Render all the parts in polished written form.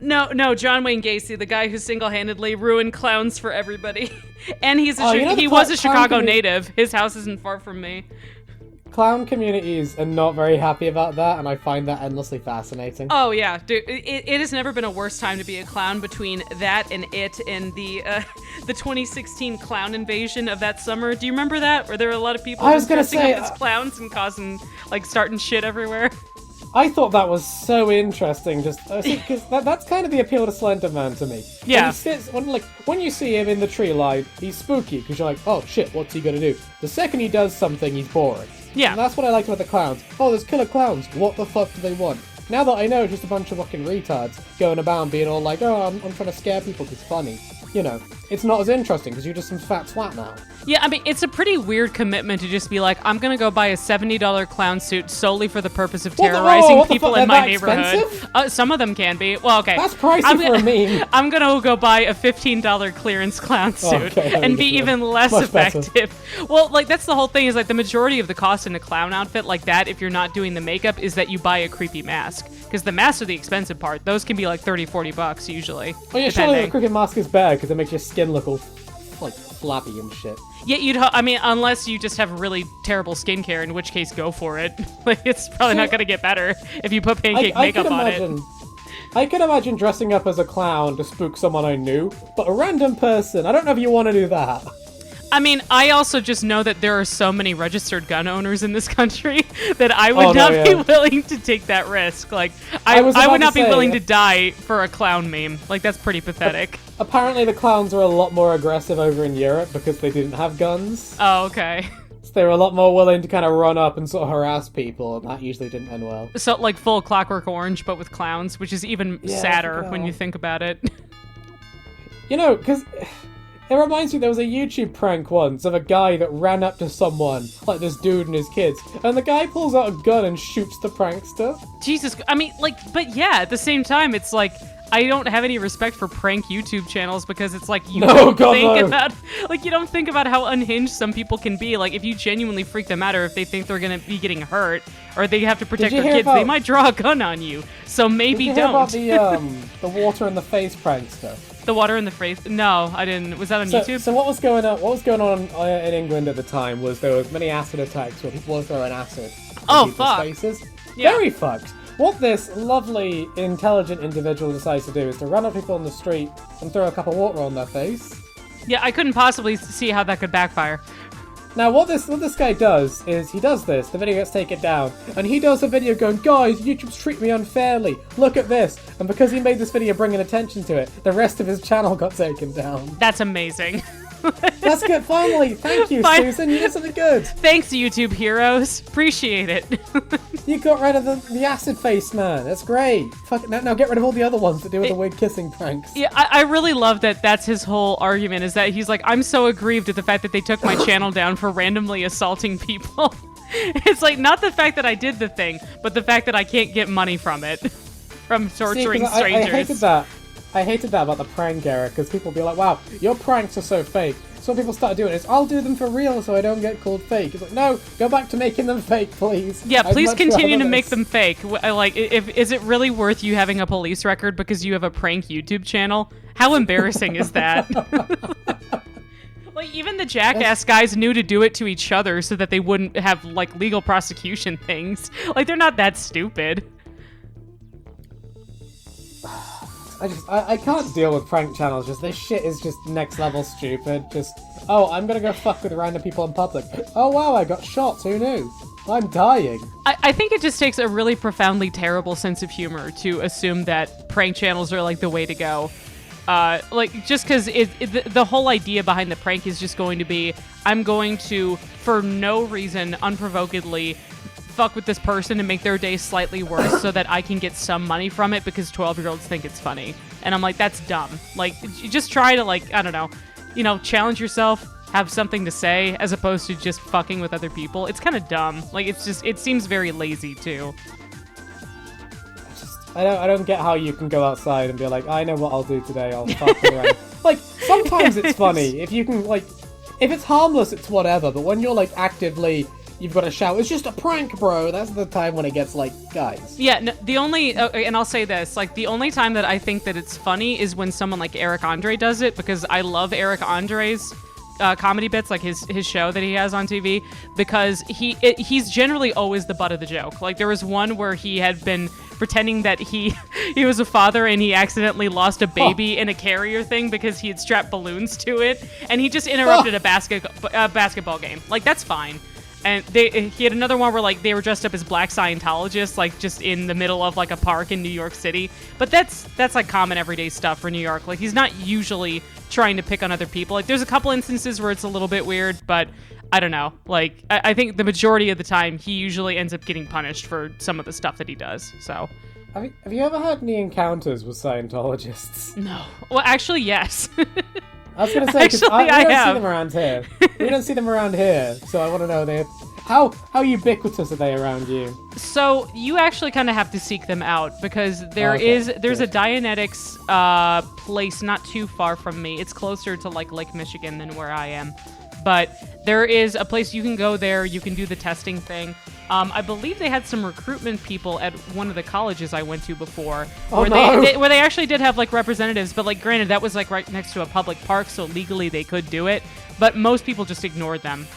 No, John Wayne Gacy, the guy who single-handedly ruined clowns for everybody. And he the was a Chicago clown native. His house isn't far from me. Clown communities are not very happy about that, and I find that endlessly fascinating. Oh yeah, dude, it has never been a worse time to be a clown between that and the 2016 clown invasion of that summer. Do you remember that? Where there were a lot of people dressing up as clowns and starting shit everywhere. I thought that was so interesting, just because that's kind of the appeal to Slender Man to me. Yeah. When you see him in the tree line, he's spooky because you're like, oh shit, what's he gonna do? The second he does something, he's boring. Yeah. And that's what I liked about the clowns. Oh, there's killer clowns. What the fuck do they want? Now that I know, just a bunch of fucking retards going about being all like, oh, I'm trying to scare people because it's funny. You know, it's not as interesting because you're just some fat swat now. Yeah, I mean, it's a pretty weird commitment to just be like, I'm gonna go buy a $70 clown suit solely for the purpose of terrorizing people in my neighborhood. Some of them can be. Well, okay. That's pricey for a meme. I'm gonna go buy a $15 clearance clown suit and be even less effective. Better. Well, like, that's the whole thing, is like the majority of the cost in a clown outfit like that, if you're not doing the makeup, is that you buy a creepy mask. Because the masks are the expensive part. Those can be like $30-$40 usually. Oh yeah, surely the creepy mask is bad because it makes your skin look all like flappy and shit. Yeah, I mean, unless you just have really terrible skincare, in which case, go for it. Like, it's probably not going to get better if you put pancake makeup on it. I could imagine dressing up as a clown to spook someone I knew, but a random person, I don't know if you want to do that. I mean, I also just know that there are so many registered gun owners in this country that I would not be willing to take that risk. Like, I would not be willing to die for a clown meme. Like, that's pretty pathetic. Apparently the clowns were a lot more aggressive over in Europe because they didn't have guns. Oh, okay. So they were a lot more willing to kind of run up and sort of harass people, and that usually didn't end well. So, like, full Clockwork Orange, but with clowns, which is even sadder when you think about it. You know, because it reminds me, there was a YouTube prank once of a guy that ran up to someone, like this dude and his kids, and the guy pulls out a gun and shoots the prankster. Jesus, I mean, like, but yeah, at the same time, it's like, I don't have any respect for prank YouTube channels because it's like, you don't think about how unhinged some people can be. Like, if you genuinely freak them out, or if they think they're gonna be getting hurt, or they have to protect their kids, they might draw a gun on you. So maybe don't. Did you hear about the water in the face prankster? The water in the face? No, I didn't. Was that on YouTube? So what was going on? What was going on in England at the time was there were many acid attacks where people were throwing acid in people's faces. Yeah. Very fucked. What this lovely, intelligent individual decides to do is to run up people on the street and throw a cup of water on their face. Yeah, I couldn't possibly see how that could backfire. Now, what this guy does is he does this, the video gets taken down, and he does a video going, guys, YouTube's treating me unfairly, look at this. And because he made this video bringing attention to it, the rest of his channel got taken down. That's amazing. That's good, finally. Thank you, Susan, you did something good. Thanks, YouTube heroes. Appreciate it. You got rid of the acid face man, that's great. Fuck it, now get rid of all the other ones that do with the weird kissing pranks. Yeah, I really love that that's his whole argument, is that he's like, I'm so aggrieved at the fact that they took my channel down for randomly assaulting people. It's like, not the fact that I did the thing, but the fact that I can't get money from it. From torturing strangers. I hated that about the prank era, because people would be like, wow, your pranks are so fake. So when people started doing it, I'll do them for real so I don't get called fake. It's like, no, go back to making them fake, please. Yeah, please continue to make them fake. Like, is it really worth you having a police record because you have a prank YouTube channel? How embarrassing is that? Like, even the Jackass guys knew to do it to each other so that they wouldn't have, like, legal prosecution things. Like, they're not that stupid. I can't deal with prank channels. Just this shit is just next level stupid. Just, oh, I'm gonna go fuck with random people in public. Oh wow, I got shot. Who knew? I'm dying. I think it just takes a really profoundly terrible sense of humor to assume that prank channels are like the way to go. Like, just because the whole idea behind the prank is just going to be, I'm going to, for no reason, unprovokedly fuck with this person and make their day slightly worse so that I can get some money from it because 12-year-olds think it's funny. And I'm like, that's dumb. Like, you just try to, like, I don't know, challenge yourself, have something to say, as opposed to just fucking with other people. It's kind of dumb. Like, it seems very lazy, too. I don't get how you can go outside and be like, I know what I'll do today, I'll fuck around. Like, sometimes it's funny. If you can, like, if it's harmless, it's whatever. But when you're, like, actively you've got to shout, "It's just a prank, bro." That's the time when it gets like, guys. Yeah, no, the only, and I'll say this, like, the only time that I think that it's funny is when someone like Eric Andre does it, because I love Eric Andre's comedy bits, like his show that he has on TV, because he's generally always the butt of the joke. Like, there was one where he had been pretending that he was a father and he accidentally lost a baby in a carrier thing because he had strapped balloons to it, and he just interrupted a basketball game. Like, that's fine. And he had another one where, like, they were dressed up as black Scientologists, like, just in the middle of, like, a park in New York City. But that's like common everyday stuff for New York. Like, he's not usually trying to pick on other people. Like, there's a couple instances where it's a little bit weird, but I don't know. Like, I think the majority of the time he usually ends up getting punished for some of the stuff that he does. So, have you ever had any encounters with Scientologists? No. Well, actually, yes. I was going to say, because we don't see them around here. We don't see them around here, so I want to know how ubiquitous are they around you? So you actually kind of have to seek them out, because there's a Dianetics place not too far from me. It's closer to like Lake Michigan than where I am. But there is a place you can go there. You can do the testing thing. I believe they had some recruitment people at one of the colleges I went to before, where they actually did have like representatives. But like, granted, that was like right next to a public park, so legally they could do it. But most people just ignored them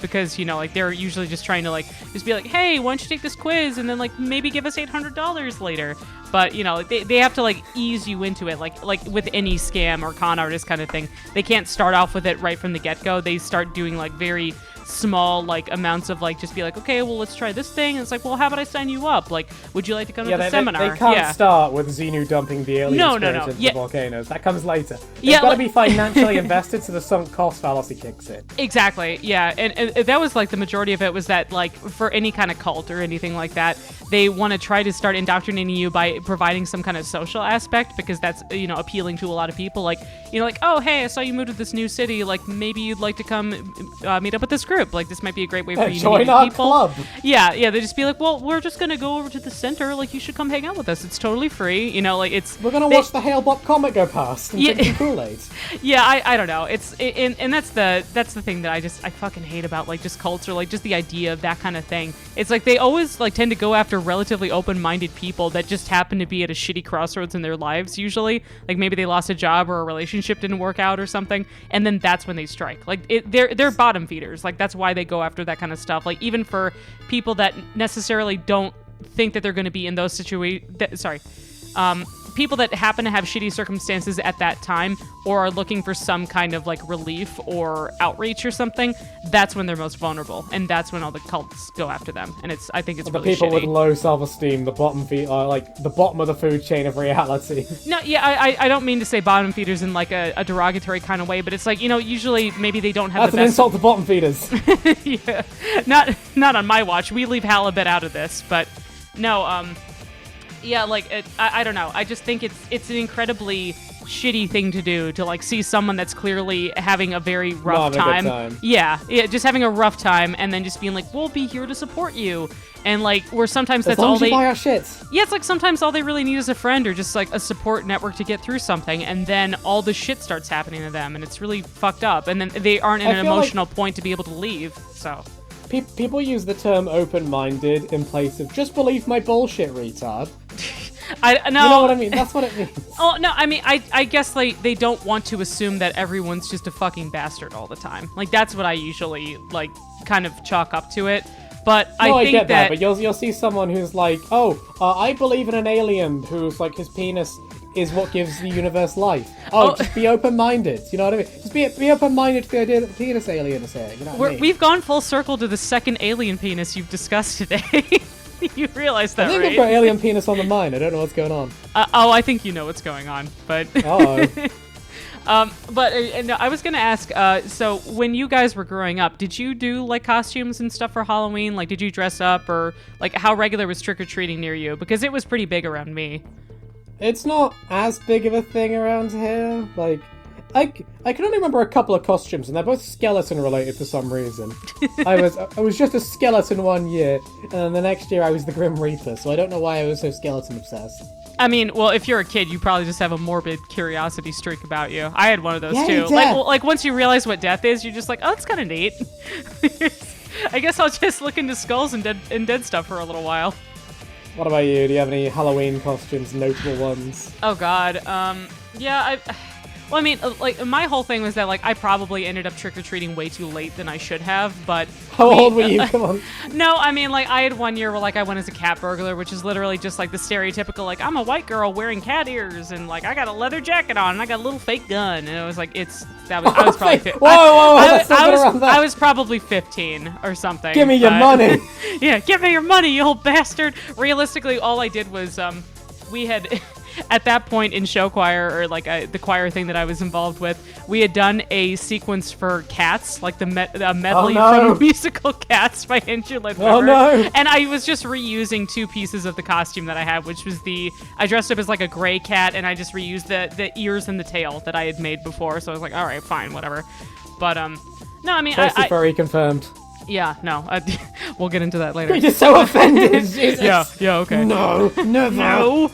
because, you know, like, they're usually just trying to like just be like, hey, why don't you take this quiz and then like maybe give us $800 later. But, you know, they have to like ease you into it, like with any scam or con artist kind of thing. They can't start off with it right from the get-go. They start doing like very small like amounts of like, just be like, okay, well, let's try this thing. And it's like, well, how about I sign you up? Like, would you like to come to the seminar? They can't start with Xenu dumping the aliens into the volcanoes. That comes later. They've got to be financially invested, so the sunk cost fallacy kicks in. Exactly, yeah. And that was like the majority of it, was that like for any kind of cult or anything like that, they want to try to start indoctrinating you by providing some kind of social aspect, because that's, you know, appealing to a lot of people. Like, you know, like, oh, hey, I saw you moved to this new city. Like, maybe you'd like to come meet up with this group. Like, this might be a great way for you to meet people. Club. Yeah, they just be like, well, we're just gonna go over to the center. Like, you should come hang out with us. It's totally free. You know, like, we're gonna watch the Hale Bop comic go past and drink some Kool-Aid. Yeah, I don't know. And that's the thing that I fucking hate about like just cults, or like just the idea of that kind of thing. It's like they always like tend to go after relatively open-minded people that just happen to be at a shitty crossroads in their lives. Usually, like, maybe they lost a job or a relationship didn't work out or something, and then that's when they strike. Like, they're bottom feeders. Like, that's why they go after that kind of stuff. Like, even for people that necessarily don't think that they're going to be in those people that happen to have shitty circumstances at that time, or are looking for some kind of like relief or outreach or something, that's when they're most vulnerable, and that's when all the cults go after them. And I think it's really people shitty. With low self-esteem, the bottom feed, like the bottom of the food chain of reality. No, yeah, I don't mean to say bottom feeders in like a derogatory kind of way, but it's like, you know, usually maybe they don't have the best. That's an insult to bottom feeders. Yeah, not on my watch. We leave halibut out of this, but no, yeah, like, I don't know. I just think it's an incredibly shitty thing to do, to like see someone that's clearly having a very rough time. Yeah, just having a rough time, and then just being like, we'll be here to support you. And like, where sometimes that's all they buy our shit. Yeah, it's like sometimes all they really need is a friend, or just like a support network to get through something, and then all the shit starts happening to them, and it's really fucked up. And then they aren't in an emotional point to be able to leave. So people use the term open-minded in place of just believe my bullshit, retard. No. You know what I mean? That's what it means. Oh, no, I mean, I guess they don't want to assume that everyone's just a fucking bastard all the time. Like, that's what I usually, like, kind of chalk up to it. But I get that, but you'll see someone who's like, I believe in an alien who's, like, his penis is what gives the universe life. Just be open-minded. You know what I mean? Just be open-minded to the idea that the penis alien is here. You know what I mean? We've gone full circle to the second alien penis you've discussed today. You realize that, right? I think I've got alien penis on the mind. I don't know what's going on. I think you know what's going on, but... Uh-oh. No, I was going to ask, so when you guys were growing up, did you do, like, costumes and stuff for Halloween? Like, did you dress up, or, like, how regular was trick-or-treating near you? Because it was pretty big around me. It's not as big of a thing around here. Like, I can only remember a couple of costumes, and they're both skeleton-related for some reason. I was just a skeleton one year, and then the next year I was the Grim Reaper, so I don't know why I was so skeleton-obsessed. I mean, well, if you're a kid, you probably just have a morbid curiosity streak about you. I had one of those, too. Yeah. Like once you realize what death is, you're just like, oh, that's kind of neat. I guess I'll just look into skulls and dead stuff for a little while. What about you? Do you have any Halloween costumes, notable ones? Oh God, yeah, well, I mean, like, my whole thing was that, like, I probably ended up trick-or-treating way too late than I should have, but... How old were you? Come on. No, I mean, like, I had one year where, like, I went as a cat burglar, which is literally just, like, the stereotypical, like, I'm a white girl wearing cat ears, and, like, I got a leather jacket on, and I got a little fake gun, and it was, like, I was probably... I was probably 15 or something. Give me your money! Yeah, give me your money, you old bastard! Realistically, all I did was, we had... At that point in show choir, or like the choir thing that I was involved with, we had done a sequence for Cats, like the medley from the musical Cats by Andrew Lloyd Webber. Oh no! And I was just reusing 2 pieces of the costume that I had, which was I dressed up as like a gray cat, and I just reused the ears and the tail that I had made before. So I was like, all right, fine, whatever. But no, I mean, Tracy Furry confirmed. Yeah, no, we'll get into that later. You're just so offended. Jesus. Yeah, okay. No, never. No.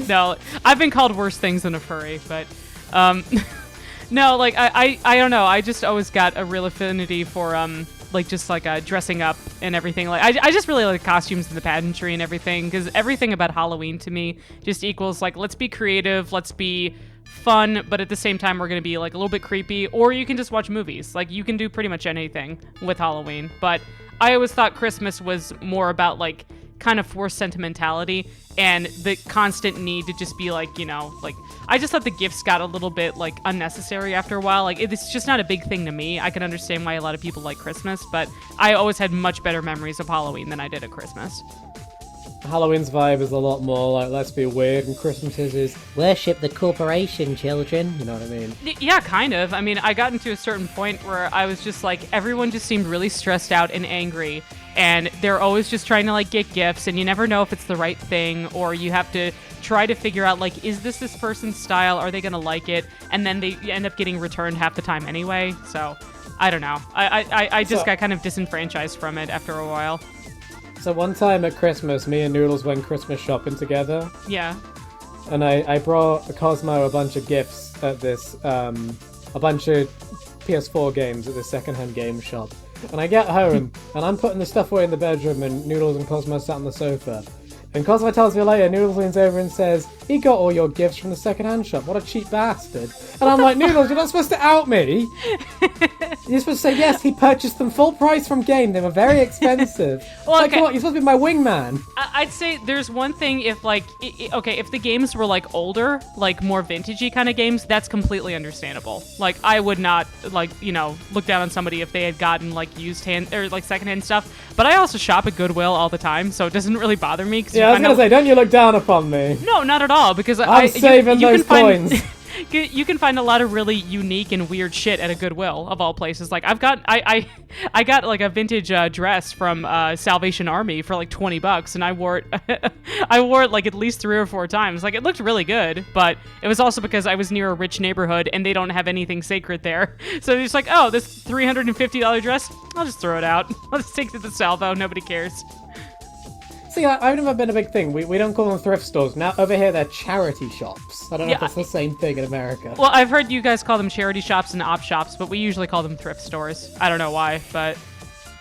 No, I've been called worse things than a furry, but no, like I don't know. I just always got a real affinity for like just like dressing up and everything. Like I just really like costumes and the pageantry and everything, because everything about Halloween to me just equals like, let's be creative, let's be fun, but at the same time we're gonna be like a little bit creepy. Or you can just watch movies. Like you can do pretty much anything with Halloween. But I always thought Christmas was more about like kind of forced sentimentality and the constant need to just be like, you know, like I just thought the gifts got a little bit like unnecessary after a while. Like it's just not a big thing to me. I can understand why a lot of people like Christmas, but I always had much better memories of Halloween than I did of Christmas. Halloween's vibe is a lot more like, let's be weird, and Christmas's is worship the corporation, children. You know what I mean? Yeah, kind of. I mean, I got into a certain point where I was just like, everyone just seemed really stressed out and angry, and they're always just trying to like get gifts, and you never know if it's the right thing, or you have to try to figure out like, is this person's style? Are they gonna like it? And then they end up getting returned half the time anyway. So I don't know. I just got kind of disenfranchised from it after a while. So one time at Christmas, me and Noodles went Christmas shopping together. Yeah. And I brought Cosmo a bunch of gifts at this, a bunch of PS4 games at this secondhand game shop. And I get home, and I'm putting the stuff away in the bedroom, and Noodles and Cosmo sat on the sofa. And Cosmo tells me later, Noodles leans over and says, he got all your gifts from the second-hand shop. What a cheap bastard. And I'm like, Noodles, you're not supposed to out me. You're supposed to say, yes, he purchased them full price from Game. They were very expensive. Well, like, what? You're supposed to be my wingman. I'd say there's one thing if, like, okay, if the games were, like, older, like, more vintagey kind of games, that's completely understandable. Like, I would not, like, you know, look down on somebody if they had gotten, like, secondhand stuff. But I also shop at Goodwill all the time, so it doesn't really bother me. Yeah, I was going to say, don't you look down upon me. No, not at all, because I'm saving those coins. You can find a lot of really unique and weird shit at a Goodwill, of all places. Like, I got like a vintage dress from Salvation Army for like $20, and I wore it like at least 3 or 4 times. Like, it looked really good, but it was also because I was near a rich neighborhood and they don't have anything sacred there. So they're just like, oh, this $350 dress, I'll just throw it out. I'll just take it to the salvo. Nobody cares. See, I've never been a big thing. We don't call them thrift stores. Now, over here, they're charity shops. I don't know if that's the same thing in America. Well, I've heard you guys call them charity shops and op shops, but we usually call them thrift stores. I don't know why, but...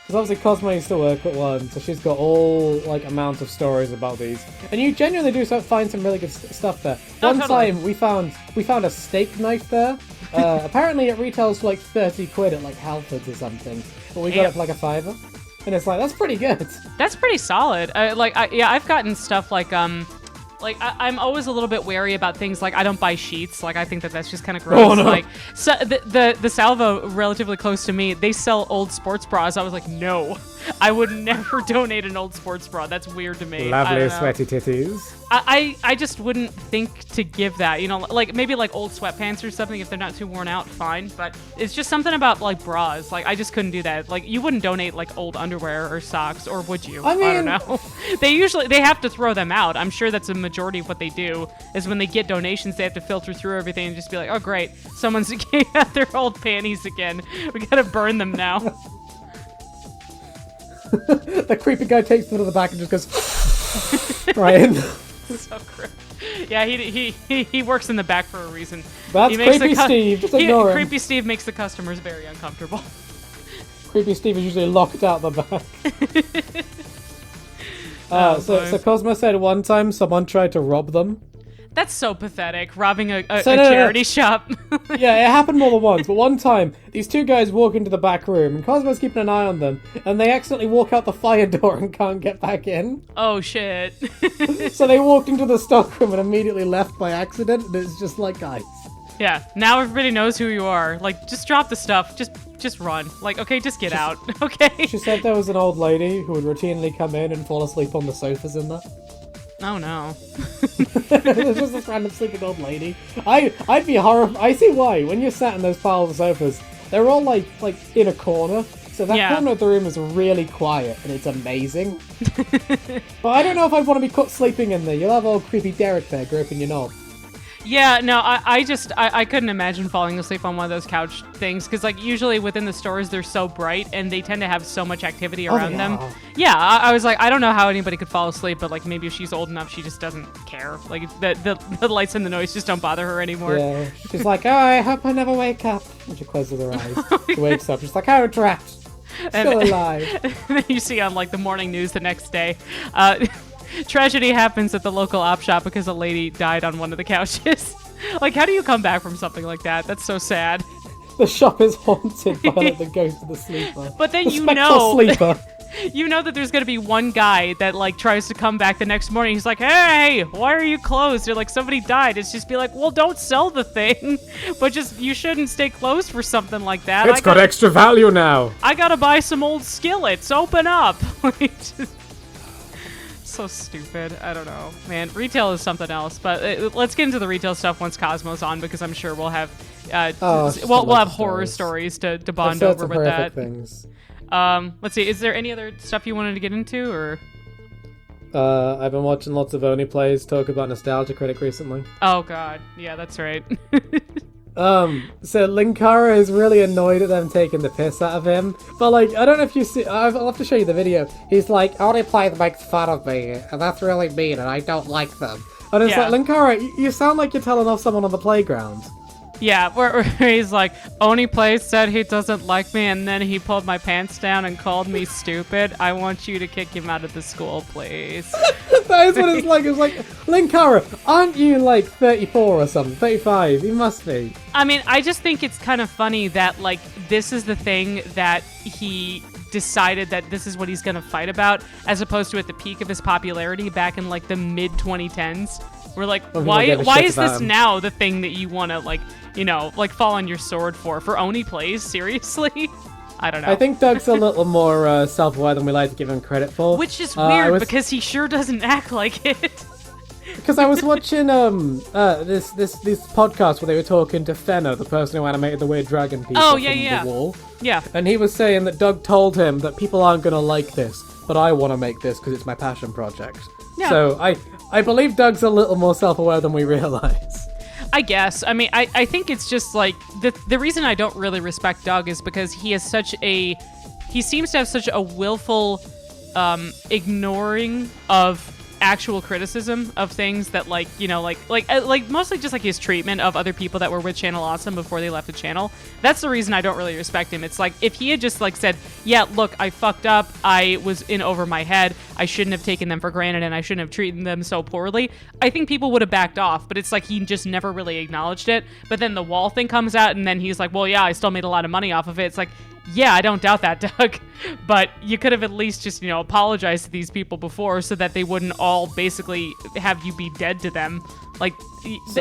Because obviously Cosmo used to work at one, so she's got all, like, amounts of stories about these. And you genuinely do find some really good stuff there. One time, we found a steak knife there. Apparently, it retails for, like, 30 quid at, like, Halfords or something. But we got it for, like, $5. And it's like, that's pretty good. That's pretty solid. I've gotten stuff like, I'm always a little bit wary about things like I don't buy sheets. Like, I think that's just kind of gross. Oh, no. Like, so the salvo relatively close to me, they sell old sports bras. I was like, no, I would never donate an old sports bra. That's weird to me. Lovely sweaty titties. I just wouldn't think to give that, you know, like maybe like old sweatpants or something if they're not too worn out, fine. But it's just something about like bras. Like, I just couldn't do that. Like, you wouldn't donate like old underwear or socks, or would you? I mean, I don't know. They have to throw them out. I'm sure that's a majority of what they do is when they get donations, they have to filter through everything and just be like, oh great, someone's getting out their old panties again. We gotta burn them now. The creepy guy takes them to the back and just goes right in. So gross. Yeah, he works in the back for a reason. That's Creepy Steve. Just ignore him. Creepy Steve makes the customers very uncomfortable. Creepy Steve is usually locked out the back. So Cosmo said one time someone tried to rob them. That's so pathetic, robbing a charity shop. Yeah, it happened more than once, but one time, these two guys walk into the back room, and Cosmo's keeping an eye on them, and they accidentally walk out the fire door and can't get back in. Oh, shit. So they walked into the stockroom and immediately left by accident, and it's just like, guys. Yeah, now everybody knows who you are. Like, just drop the stuff. Just run. Like, okay, just get out, okay? She said there was an old lady who would routinely come in and fall asleep on the sofas in there. Oh no. There's just this random sleeping old lady. I'd be horrified. I see why. When you're sat in those piles of sofas, they're all like in a corner. So that corner of the room is really quiet and it's amazing. But I don't know if I'd want to be caught sleeping in there. You'll have old creepy Derek there groping your knob. Yeah, no, I couldn't imagine falling asleep on one of those couch things, because, like, usually within the stores, they're so bright, and they tend to have so much activity around them. Yeah, I was like, I don't know how anybody could fall asleep, but, like, maybe if she's old enough, she just doesn't care. Like, the lights and the noise just don't bother her anymore. Yeah, she's like, oh, I hope I never wake up. And she closes her eyes. She wakes up, she's like, oh, trapped. Still alive. And then you see on, like, the morning news the next day, tragedy happens at the local op shop because a lady died on one of the couches. Like, how do you come back from something like that? That's so sad. The shop is haunted by, like, the ghost of the sleeper. But then you know... sleeper. You know that there's gonna be one guy that, like, tries to come back the next morning. He's like, hey, why are you closed? You're like, somebody died. It's just be like, well, don't sell the thing. But just, you shouldn't stay closed for something like that. It's got extra value now. I gotta buy some old skillets. Open up. Like, just... So stupid. I don't know, man. Retail is something else, but let's get into the retail stuff once Cosmo's on, because I'm sure we'll have we'll have horror stories to bond over with that. Things. Let's see. Is there any other stuff you wanted to get into, or? I've been watching lots of Oni plays talk about Nostalgia Critic recently. Oh god, yeah, that's right. So Linkara is really annoyed at them taking the piss out of him. But, like, I don't know if you see... I'll have to show you the video. He's like, Only Play makes fun of me, and that's really mean, and I don't like them. And it's like, Linkara, you sound like you're telling off someone on the playground. Yeah, where he's like, Oni Play said he doesn't like me, and then he pulled my pants down and called me stupid. I want you to kick him out of the school, please. That is what it's like. It's like, Linkara, aren't you like 34 or something? 35? You must be. I mean, I just think it's kind of funny that, like, this is the thing that he decided that this is what he's going to fight about, as opposed to at the peak of his popularity back in, like, the mid-2010s. We're like, why is this now the thing that you want to, like, you know, like, fall on your sword for Oni Plays? Seriously? I don't know. I think Doug's a little more self-aware than we like to give him credit for. Which is weird, because he sure doesn't act like it. Because I was watching this podcast where they were talking to Fenner, the person who animated the weird dragon people from The Wall. Yeah. And he was saying that Doug told him that people aren't going to like this, but I want to make this because it's my passion project. Yeah. So I believe Doug's a little more self-aware than we realize. I guess. I mean, I think it's just like the reason I don't really respect Doug is because he has he seems to have such a willful ignoring of actual criticism of things that, like, you know, like mostly just like his treatment of other people that were with Channel Awesome before they left the channel. That's the reason I don't really respect him. It's like, if he had just, like, said, yeah, look, I fucked up, I was in over my head, I shouldn't have taken them for granted, and I shouldn't have treated them so poorly, I think people would have backed off. But it's like he just never really acknowledged it. But then the wall thing comes out, and then he's like, well, yeah, I still made a lot of money off of it. It's like, yeah, I don't doubt that, Doug. But you could have at least just, you know, apologized to these people before so that they wouldn't all basically have you be dead to them. Like,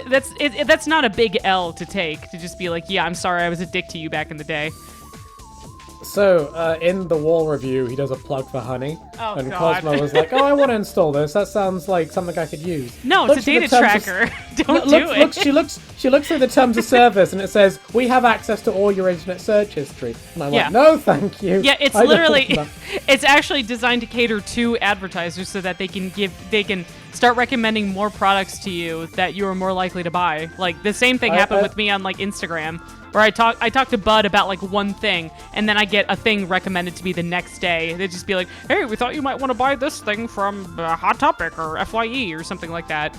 that's not a big L to take, to just be like, yeah, I'm sorry I was a dick to you back in the day. So, in the Wall review, he does a plug for Honey. Oh, and God. Cosmo was like, oh, I want to install this. That sounds like something I could use. No, it's a data tracker. Don't do it. She looks through the terms of service, and it says, we have access to all your internet search history. And I'm like, no, thank you. Yeah, it's it's actually designed to cater to advertisers so that they can start recommending more products to you that you are more likely to buy. Like, the same thing happened with me on, like, Instagram, where I talk to Bud about, like, one thing, and then I get a thing recommended to me the next day. They'd just be like, hey, we thought you might want to buy this thing from Hot Topic or FYE or something like that.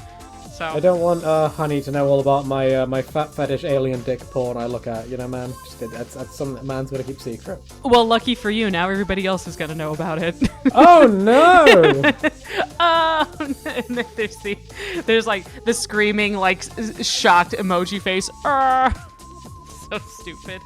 So I don't want Honey to know all about my my fat fetish alien dick porn I look at. You know, man. That's something that man's gonna keep secret. Well, lucky for you, now everybody else is gonna know about it. Oh no! And then there's like the screaming, like shocked emoji face. So stupid.